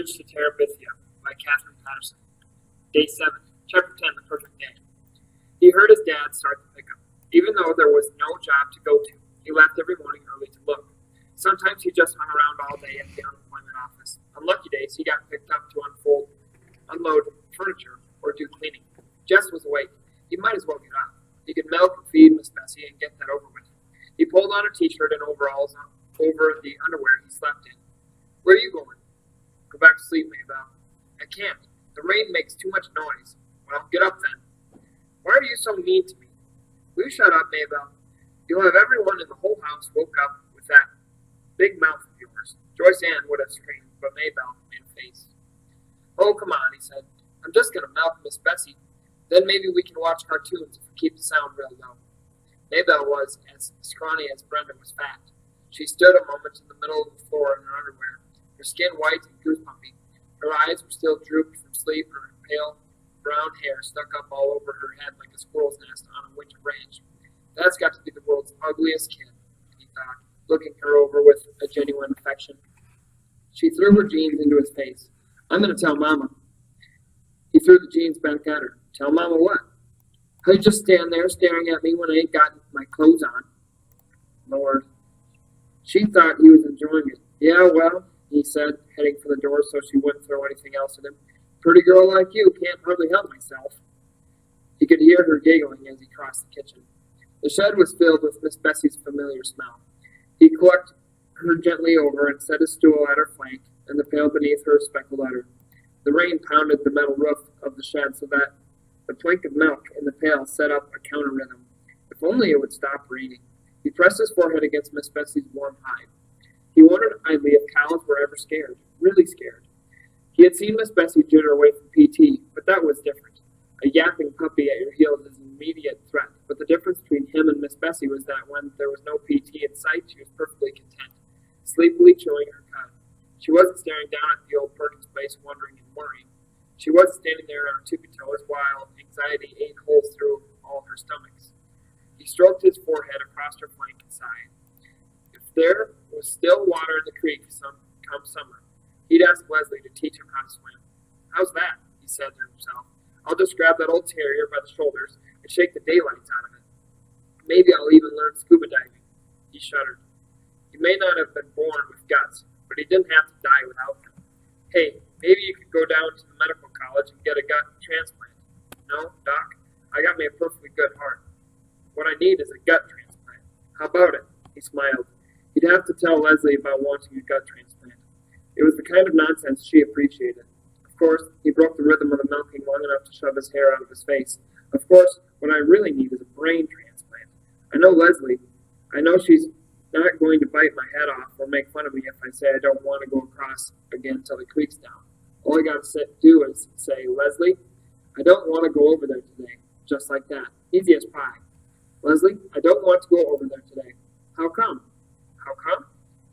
Bridge to Terabithia by Catherine Patterson. Day 7, Chapter 10, The Perfect Day. He heard his dad start the pickup. Even though there was no job to go to, he left every morning early to look. Sometimes he just hung around all day at the unemployment office. On lucky days, he got picked up to unload furniture, or do cleaning. Jess was awake. He might as well get up. He could milk and feed Miss Bessie and get that over with. He pulled on a t-shirt and overalls over the underwear he slept in. Where are you going? Go back to sleep, Maybelle. I can't. The rain makes too much noise. Well, get up then. Why are you so mean to me? Will you shut up, Maybelle? You'll have everyone in the whole house woke up with that big mouth of yours. Joyce Ann would have screamed, but Maybelle made a face. Oh, come on, he said. I'm just going to milk Miss Bessie. Then maybe we can watch cartoons if we keep the sound real low. Maybelle was as scrawny as Brenda was fat. She stood a moment in the middle of the floor in her underwear, her skin white and goosebumpy. Her eyes were still drooped from sleep, and her pale brown hair stuck up all over her head like a squirrel's nest on a winter branch. That's got to be the world's ugliest kid, he thought, looking her over with a genuine affection. She threw her jeans into his face. I'm going to tell Mama. He threw the jeans back at her. Tell Mama what? How you just stand there staring at me when I ain't got my clothes on? Lord. She thought he was enjoying it. Yeah, well, he said, heading for the door so she wouldn't throw anything else at him. Pretty girl like you can't hardly help myself. He could hear her giggling as he crossed the kitchen. The shed was filled with Miss Bessie's familiar smell. He clucked her gently over and set his stool at her flank, and the pail beneath her speckled at her. The rain pounded the metal roof of the shed so that the plink of milk in the pail set up a counter rhythm. If only it would stop raining. He pressed his forehead against Miss Bessie's warm hide. He wondered idly if cows were ever scared, really scared. He had seen Miss Bessie jitter away from PT, but that was different. A yapping puppy at your heels is an immediate threat, but the difference between him and Miss Bessie was that when there was no PT in sight, she was perfectly content, sleepily chewing her cud. She wasn't staring down at the old Perkins place, wondering and worrying. She wasn't standing there on her tippy toes while anxiety ate holes through all her stomachs. He stroked his forehead across her flank and sighed. If there was still water in the creek come summer, he'd ask Leslie to teach him how to swim. How's that? He said to himself. I'll just grab that old terrier by the shoulders and shake the daylights out of it. Maybe I'll even learn scuba diving. He shuddered. He may not have been born with guts, but he didn't have to die without them. Hey, maybe you could go down to the medical college and get a gut transplant. No, Doc, I got me a perfectly good heart. What I need is a gut transplant. How about it? He smiled. He'd have to tell Leslie about wanting a gut transplant. It was the kind of nonsense she appreciated. Of course, he broke the rhythm of the milking long enough to shove his hair out of his face. Of course, what I really need is a brain transplant. I know Leslie. I know she's not going to bite my head off or make fun of me if I say I don't want to go across again till the creek's down. All I got to do is say, Leslie, I don't want to go over there today. Just like that. Easy as pie. Leslie, I don't want to go over there today. How come? How come?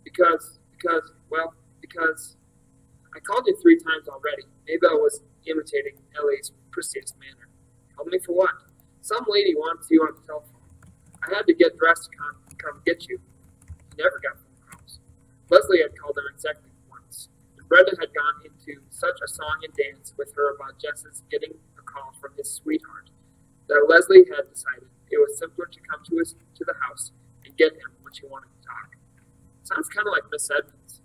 Because I called you 3 times already. Maybelle was imitating Ellie's precious manner. Called me for what? Some lady wants you on the telephone. I had to get dressed to come get you. He never got phone calls. Leslie had called her exactly once, and Brenda had gone into such a song and dance with her about Jess's getting a call from his sweetheart that Leslie had decided it was simpler to come to the house and get him when she wanted to talk. Sounds kind of like Miss Edmonds.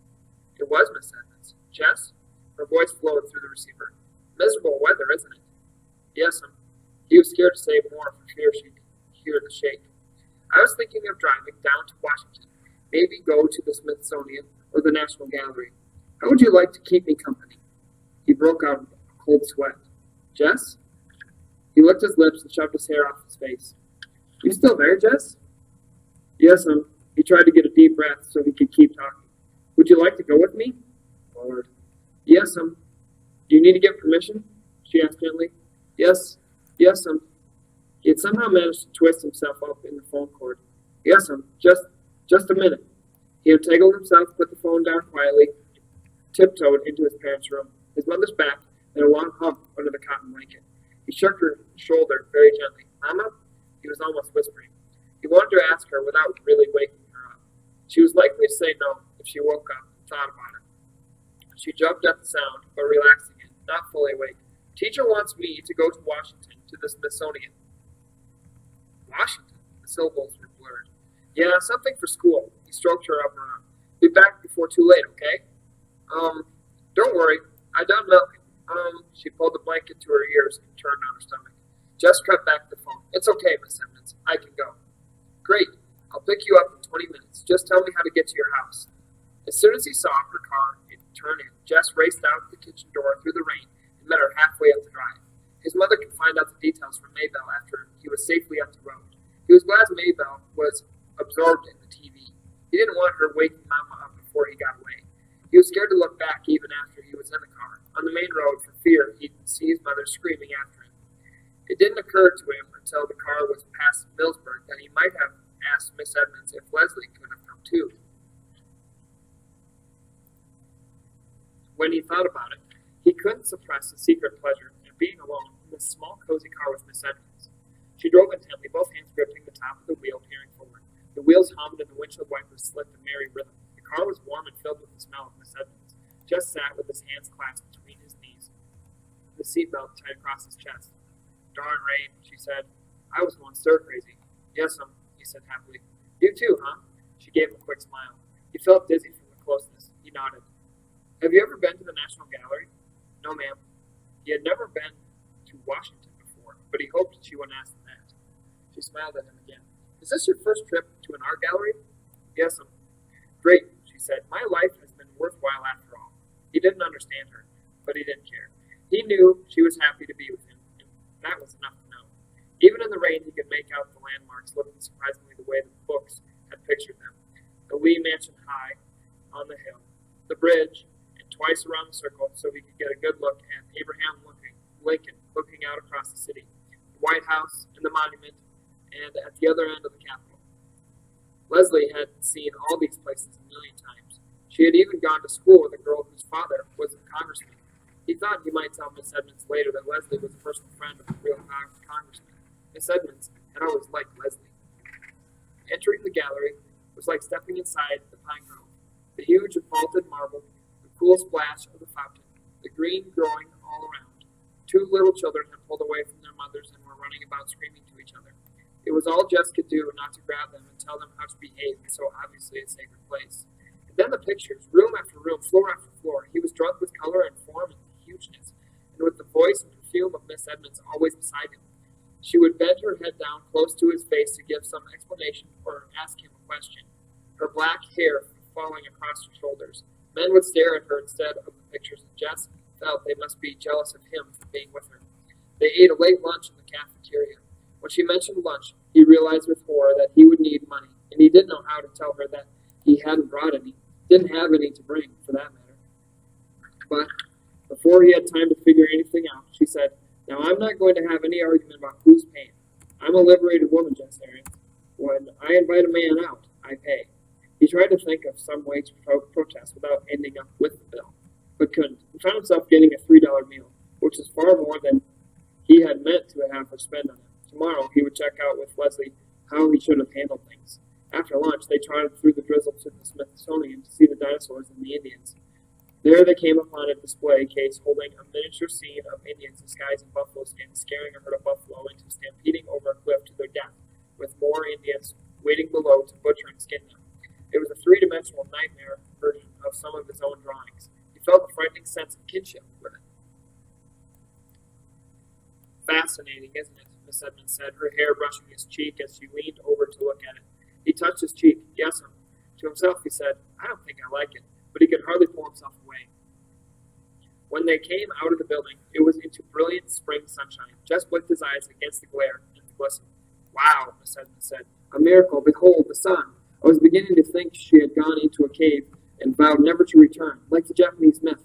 It was Miss Edmonds. Jess? Her voice flowed through the receiver. Miserable weather, isn't it? Yes'm. He was scared to say more for fear she'd hear the shake. I was thinking of driving down to Washington, maybe go to the Smithsonian or the National Gallery. How would you like to keep me company? He broke out a cold sweat. Jess? He licked his lips and shoved his hair off his face. You still there, Jess? Yes'm. He tried to get a deep breath so he could keep talking. Would you like to go with me? Lord. Yes'm. Do you need to get permission? She asked gently. Yes'm. He had somehow managed to twist himself up in the phone cord. Yes'm. Just a minute. He had tangled himself, put the phone down quietly, tiptoed into his parents' room, his mother's back, and a long hump under the cotton blanket. He shook her shoulder very gently. Mama? He was almost whispering. He wanted to ask her without really waking her up. She was likely to say no if she woke up and thought about it. She jumped at the sound, but relaxed again, not fully awake. Teacher wants me to go to Washington, to the Smithsonian. Washington? The syllables were blurred. Yeah, something for school. He stroked her upper arm. Be back before too late, okay? Don't worry. I done milking. She pulled the blanket to her ears and turned on her stomach. Just cut back the phone. It's okay, Miss Edmonds. I can go. Great. I'll pick you up in 20 minutes. Just tell me how to get to your house. As soon as he saw her car turn in, Jess raced out the kitchen door through the rain and met her halfway up the drive. His mother could find out the details from Maybelle after he was safely up the road. He was glad Maybelle was absorbed in the TV. He didn't want her waking Mama up before he got away. He was scared to look back even after he was in the car, on the main road, for fear he'd see his mother screaming after him. It didn't occur to him until the car was past Millsburg that he might have asked Miss Edmonds if Leslie could have come too. When he thought about it, he couldn't suppress a secret pleasure in being alone in this small, cozy car with Miss Edmonds. She drove intently, both hands gripping the top of the wheel, peering forward. The wheels hummed and the windshield wipers slipped a merry rhythm. The car was warm and filled with the smell of Miss Edmonds. Just sat with his hands clasped between his knees, the seatbelt tied across his chest. Darn rain, she said. I was going stir-crazy. Yes'm, he said happily. You too, huh? She gave him a quick smile. He felt dizzy from the closeness. He nodded. Have you ever been to the National Gallery? No, ma'am. He had never been to Washington before, but he hoped she wouldn't ask him that. She smiled at him again. Is this your first trip to an art gallery? Yes'm. Great, she said. My life has been worthwhile after all. He didn't understand her, but he didn't care. He knew she was happy to be with him, and that was enough to know. Even in the rain, he could make out the landmarks looking surprisingly the way the books had pictured them. The Lee Mansion high on the hill, the bridge, and twice around the circle so he could get a good look at Abraham Lincoln looking out across the city, the White House and the monument, and at the other end of the Capitol. Leslie had seen all these places a million times. She had even gone to school with a girl whose father was a congressman. He thought he might tell Miss Edmonds later that Leslie was a personal friend of the real congressman. Miss Edmonds had always liked Leslie. Entering the gallery was like stepping inside the pine grove. The huge vaulted marble, the cool splash of the fountain, the green growing all around. Two little children had pulled away from their mothers and were running about screaming to each other. It was all Jess could do not to grab them and tell them how to behave in so obviously a sacred place. And then the pictures, room after room, floor after floor. He was drunk with color and form and hugeness, and with the voice and perfume of Miss Edmonds always beside him. She would bend her head down close to his face to give some explanation or ask him a question, her black hair falling across her shoulders. Men would stare at her instead of the pictures, and Jess felt they must be jealous of him for being with her. They ate a late lunch in the cafeteria. When she mentioned lunch, he realized with horror that he would need money, and he didn't know how to tell her that he hadn't brought any, didn't have any to bring, for that matter. But before he had time to figure anything out, she said, Now I'm not going to have any argument about who's paying. I'm a liberated woman, Jess Arian. When I invite a man out, I pay. He tried to think of some way to protest without ending up with the bill, but couldn't. He found himself getting a $3 meal, which was far more than he had meant to have her spend on it. Tomorrow he would check out with Leslie how he should have handled things. After lunch, they trotted through the drizzle to the Smithsonian to see the dinosaurs and the Indians. There they came upon a display case holding a miniature scene of Indians disguised in buffalo skins, scaring a herd of buffalo into stampeding over a cliff to their death, with more Indians waiting below to butcher and skin them. It was a three-dimensional nightmare version of some of his own drawings. He felt a frightening sense of kinship with it. Fascinating, isn't it? Miss Edmonds said, her hair brushing his cheek as she leaned over to look at it. He touched his cheek. Yes'm. To himself he said, I don't think I like it, but he could hardly pull himself away. When they came out of the building, it was into brilliant spring sunshine. Just blinked his eyes against the glare and the glisten. Wow, Miss Edmonds said. A miracle. Behold, the sun. I was beginning to think she had gone into a cave and vowed never to return, like the Japanese myth.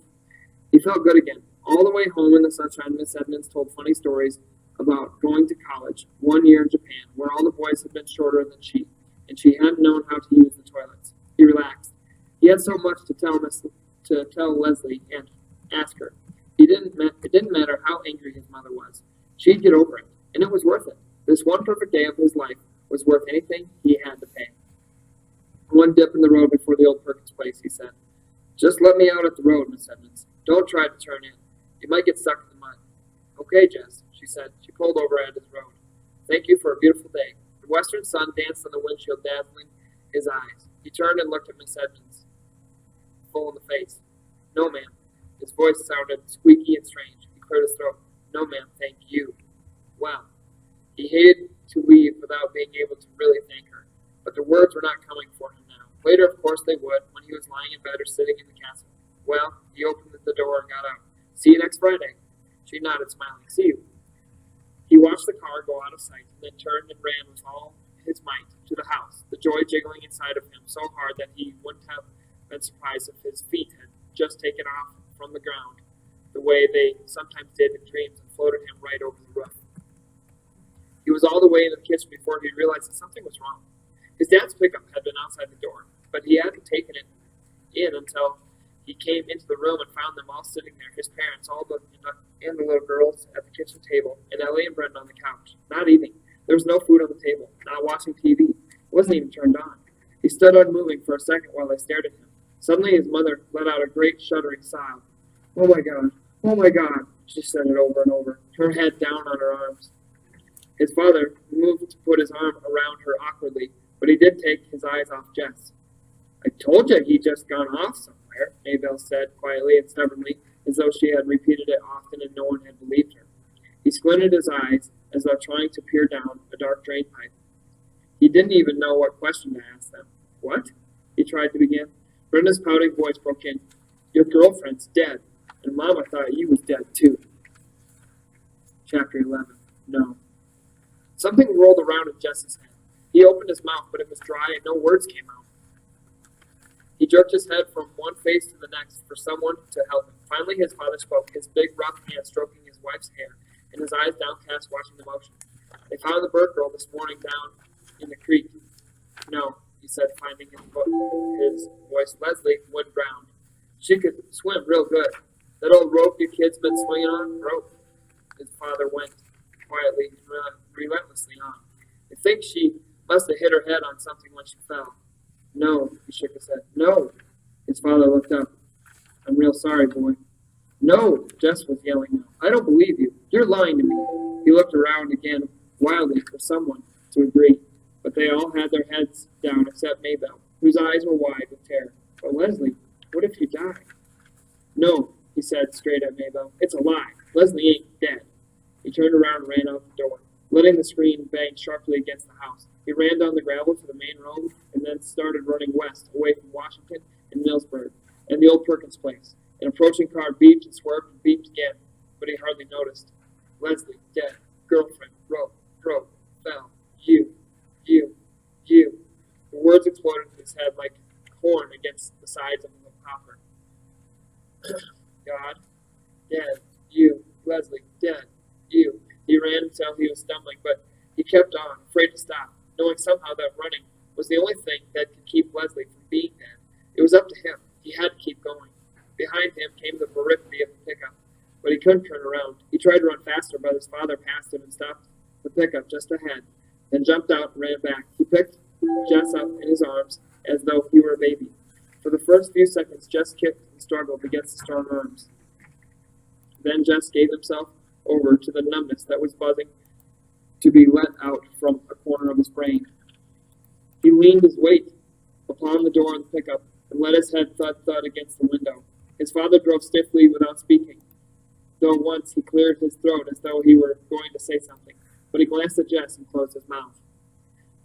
He felt good again. All the way home in the sunshine, Miss Edmonds told funny stories about going to college, 1 year in Japan, where all the boys had been shorter than she, and she hadn't known how to use the toilets. He relaxed. He had so much to tell Leslie and ask her. It didn't matter how angry his mother was. She'd get over it, and it was worth it. This one perfect day of his life was worth anything he had to pay. One dip in the road before the old Perkins place, he said. Just let me out at the road, Miss Edmonds. Don't try to turn in. You might get stuck in the mud. Okay, Jess, she said. She pulled over at his road. Thank you for a beautiful day. The western sun danced on the windshield, dazzling his eyes. He turned and looked at Miss Edmonds, full in the face. No, ma'am. His voice sounded squeaky and strange. He cleared his throat. No, ma'am, thank you. Well, he hated to leave without being able to really thank her, but the words were not coming for him now. Later, of course, they would, when he was lying in bed or sitting in the castle. Well, he opened the door and got out. See you next Friday. She nodded, smiling. See you. He watched the car go out of sight, and then turned and ran with all his might to the house, the joy jiggling inside of him so hard that he wouldn't have been surprised if his feet had just taken off from the ground, the way they sometimes did in dreams, and floated him right over the roof. He was all the way in the kitchen before he realized that something was wrong. His dad's pickup had been outside the door, but he hadn't taken it in until he came into the room and found them all sitting there, his parents, and the little girls at the kitchen table, and Ellie and Brendan on the couch. Not eating. There was no food on the table, not watching TV. It wasn't even turned on. He stood unmoving for a second while they stared at him. Suddenly his mother let out a great shuddering sob. Oh my God, oh my God, she said it over and over, her head down on her arms. His father moved to put his arm around her awkwardly, but he did take his eyes off Jess. I told you he'd just gone off somewhere, Maybelle said quietly and stubbornly, as though she had repeated it often and no one had believed her. He squinted his eyes as though trying to peer down a dark drain pipe. He didn't even know what question to ask them. What? He tried to begin. Brenda's pouting voice broke in. Your girlfriend's dead, and Mama thought you was dead too. Chapter 11. No. Something rolled around in Jess's head. He opened his mouth, but it was dry and no words came out. He jerked his head from one face to the next for someone to help him. Finally his father spoke, his big rough hand stroking his wife's hair, and his eyes downcast watching the motion. They found the bird girl this morning down in the creek. No, he said, finding his voice. Leslie went drowned. She could swim real good. That old rope you kids been swinging on? Rope. His father went quietly and relentlessly on. I think she must have hit her head on something when she fell. No, he shook his head. No. His father looked up. I'm real sorry, boy. No, Jess was yelling now. I don't believe you. You're lying to me. He looked around again wildly for someone to agree, but they all had their heads down except Maybelle, whose eyes were wide with terror. But Leslie, what if you die? No, he said straight at Maybelle. It's a lie. Leslie ain't dead. He turned around and ran out the door, letting the screen bang sharply against the house. He ran down the gravel to the main road and then started running west, away from Washington and Millsburg and the old Perkins place. An approaching car beeped and swerved and beeped again, but he hardly noticed. Leslie, dead. Girlfriend, rope, fell. You. The words exploded in his head like corn against the sides of a popper. God, dead. You, Leslie, dead. You. He ran until he was stumbling, but he kept on, afraid to stop, knowing somehow that running was the only thing that could keep Leslie from being dead. It was up to him. He had to keep going. Behind him came the Terabithia of the pickup, but he couldn't turn around. He tried to run faster, but his father passed him and stopped the pickup just ahead, then jumped out and ran back. He picked Jess up in his arms as though he were a baby. For the first few seconds, Jess kicked and struggled against the strong arms. Then Jess gave himself over to the numbness that was buzzing to be let out from a corner of his brain. He leaned his weight upon the door of the pickup and let his head thud against the window. His father drove stiffly without speaking, though once he cleared his throat as though he were going to say something, but he glanced at Jess and closed his mouth.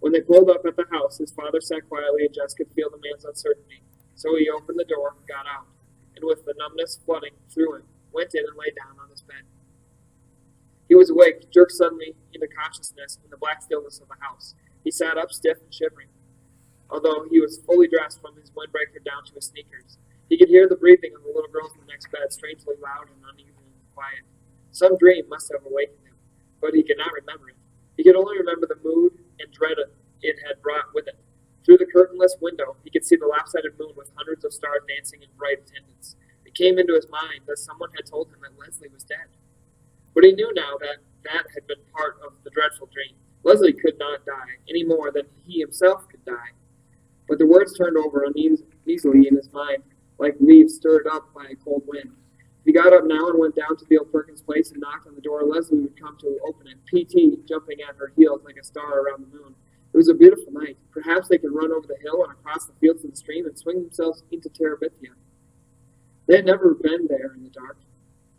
When they pulled up at the house, his father sat quietly and Jess could feel the man's uncertainty, so he opened the door and got out, and with the numbness flooding through him, went in and lay down on his bed. He was awake, jerked suddenly into consciousness in the black stillness of the house. He sat up stiff and shivering, although he was fully dressed from his windbreaker down to his sneakers. He could hear the breathing of the little girls in the next bed, strangely loud and uneven and quiet. Some dream must have awakened him, but he could not remember it. He could only remember the mood and dread it had brought with it. Through the curtainless window, he could see the lopsided moon with hundreds of stars dancing in bright attendance. It came into his mind that someone had told him that Leslie was dead. But he knew now that that had been part of the dreadful dream. Leslie could not die, any more than he himself could die. But the words turned over uneasily in his mind, like leaves stirred up by a cold wind. If he got up now and went down to Bill Perkins' place and knocked on the door, Leslie would come to open it, P.T. jumping at her heels like a star around the moon. It was a beautiful night. Perhaps they could run over the hill and across the fields to the stream and swing themselves into Terabithia. They had never been there in the dark,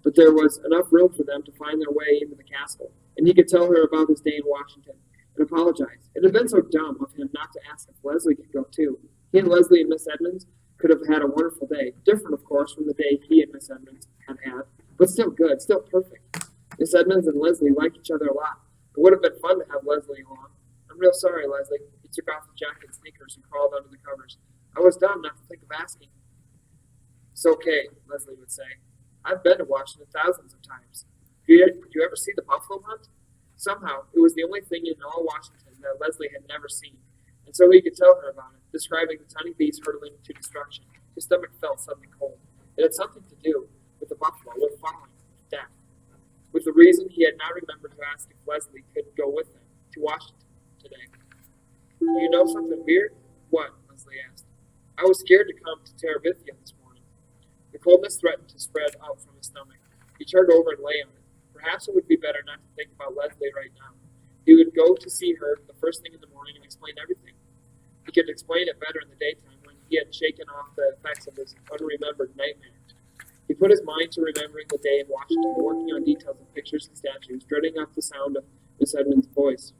but there was enough room for them to find their way into the castle, and he could tell her about his day in Washington and apologize. It had been so dumb of him not to ask if Leslie could go too. He and Leslie and Miss Edmonds could have had a wonderful day, different, of course, from the day he and Miss Edmonds had had, but still good, still perfect. Miss Edmonds and Leslie liked each other a lot. It would have been fun to have Leslie along. I'm real sorry, Leslie. He took off the jacket and sneakers and crawled under the covers. I was dumb not to think of asking. It's okay, Leslie would say. I've been to Washington thousands of times. Did you ever see the buffalo hunt? Somehow, it was the only thing in all Washington that Leslie had never seen, and so he could tell her about it, describing the tiny beast hurtling to destruction. His stomach felt suddenly cold. It had something to do with the buffalo, with falling, with death, with the reason he had not remembered to ask if Leslie could go with them to Washington today. Do you know something weird? What? Leslie asked. I was scared to come to Terabithia this morning. The coldness threatened to spread out from his stomach. He turned over and lay on it. Perhaps it would be better not to think about Leslie right now. He would go to see her the first thing in the morning and explain everything. He could explain it better in the daytime when he had shaken off the effects of his unremembered nightmare. He put his mind to remembering the day in Washington, working on details of pictures and statues, dreading up the sound of Miss Edmonds' voice,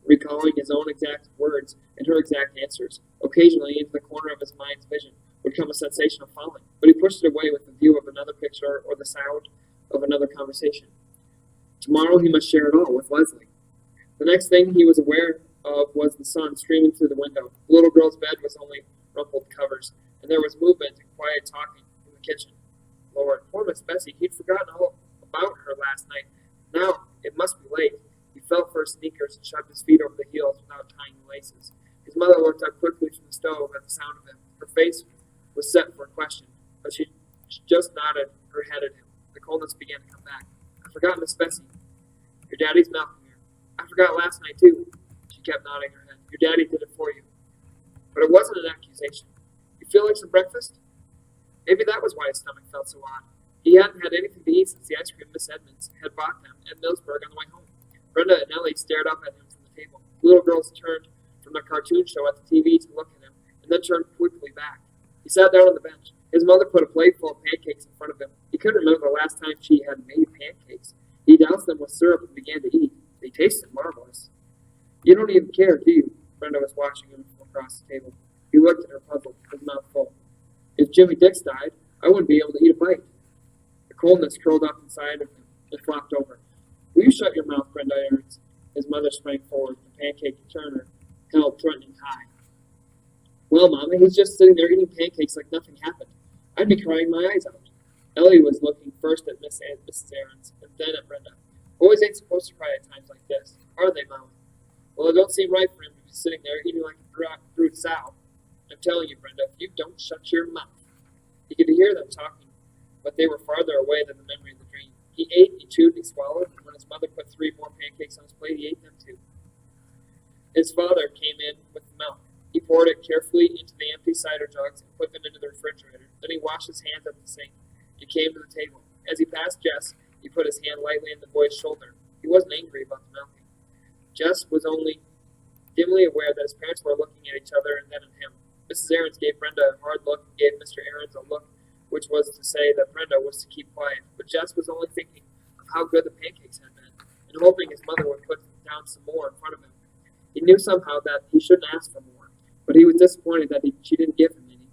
recalling his own exact words and her exact answers. Occasionally, into the corner of his mind's vision would come a sensation of falling, but he pushed it away with the view of another picture or the sound of another conversation. Tomorrow he must share it all with Leslie. The next thing he was aware of was the sun streaming through the window. The little girl's bed was only rumpled covers, and there was movement and quiet talking in the kitchen. Lord, poor Miss Bessie, he'd forgotten all about her last night. Now it must be late. He felt for his sneakers and shoved his feet over the heels without tying the laces. His mother looked up quickly from the stove at the sound of him. Her face was set for a question, but she just nodded her head at him. The coldness began to come back. I forgot Miss Bessie. Your daddy's milking her. I forgot last night, too. She kept nodding her head. Your daddy did it for you. But it wasn't an accusation. You feel like some breakfast? Maybe that was why his stomach felt so odd. He hadn't had anything to eat since the ice cream Miss Edmonds had bought them at Millsburg on the way home. Brenda and Ellie stared up at him from the table. The little girls turned from their cartoon show at the TV to look at him, and then turned quickly back. He sat down on the bench. His mother put a plate full of pancakes in front of him. He couldn't remember the last time she had made pancakes. He doused them with syrup and began to eat. They tasted marvelous. You don't even care, do you? Brenda was watching him from across the table. He looked at her puzzled, his mouth full. If Jimmy Dix died, I wouldn't be able to eat a bite. The coldness curled up inside of him and flopped over. Will you shut your mouth, Brenda Aarons? His mother sprang forward, the pancake turner held threatening high. Well, Mama, he's just sitting there eating pancakes like nothing happened. I'd be crying my eyes out. Ellie was looking first at Mrs. Aarons and then at Brenda. Boys ain't supposed to cry at times like this, are they, Mama? Well, it don't seem right for him to be sitting there eating like a brute sow. I'm telling you, Brenda, if you don't shut your mouth. He could hear them talking, but they were farther away than the memory of the dream. He ate, he chewed, he swallowed, and when his mother put 3 more pancakes on his plate, he ate them too. His father came in with the milk. He poured it carefully into the empty cider jugs and put them into the refrigerator. Then he washed his hands at the sink. He came to the table. As he passed Jess, he put his hand lightly on the boy's shoulder. He wasn't angry about the milking. Jess was only dimly aware that his parents were looking at each other and then at him. Mrs. Aarons gave Brenda a hard look and gave Mr. Aarons a look which was to say that Brenda was to keep quiet. But Jess was only thinking of how good the pancakes had been and hoping his mother would put down some more in front of him. He knew somehow that he shouldn't ask for more, but he was disappointed that she didn't give him any.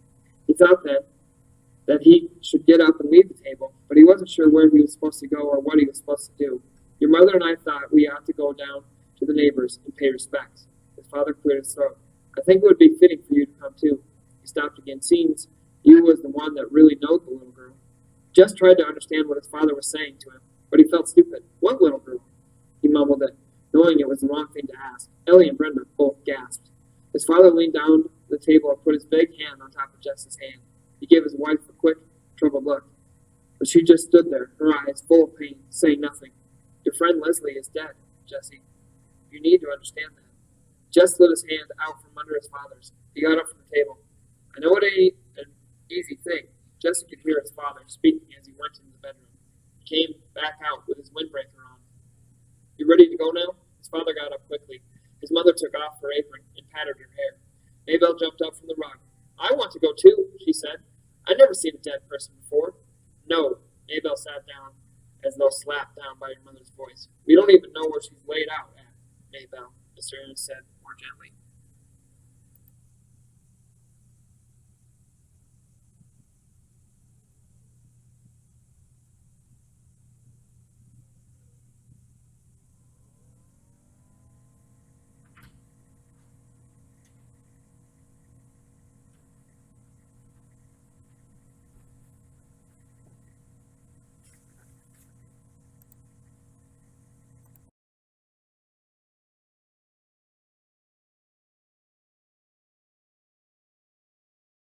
He thought that he should get up and leave the table, but he wasn't sure where he was supposed to go or what he was supposed to do. Your mother and I thought we ought to go down to the neighbors and pay respects. His father cleared his throat. I think it would be fitting for you to come too. He stopped again. Seems you was the one that really knowed the little girl. Jess tried to understand what his father was saying to him, but he felt stupid. What little girl? He mumbled it, knowing it was the wrong thing to ask. Ellie and Brenda both gasped. His father leaned down the table and put his big hand on top of Jess's hand. He gave his wife a quick, troubled look, but she just stood there, her eyes full of pain, saying nothing. Your friend Leslie is dead, Jessie. You need to understand that. Jess slid his hand out from under his father's. He got up from the table. I know it ain't an easy uneasy thing. Jesse could hear his father speaking as he went into the bedroom. He came back out with his windbreaker on. You ready to go now? His father got up quickly. His mother took off her apron and patted her hair. Maybelle jumped up from the rug. I want to go too.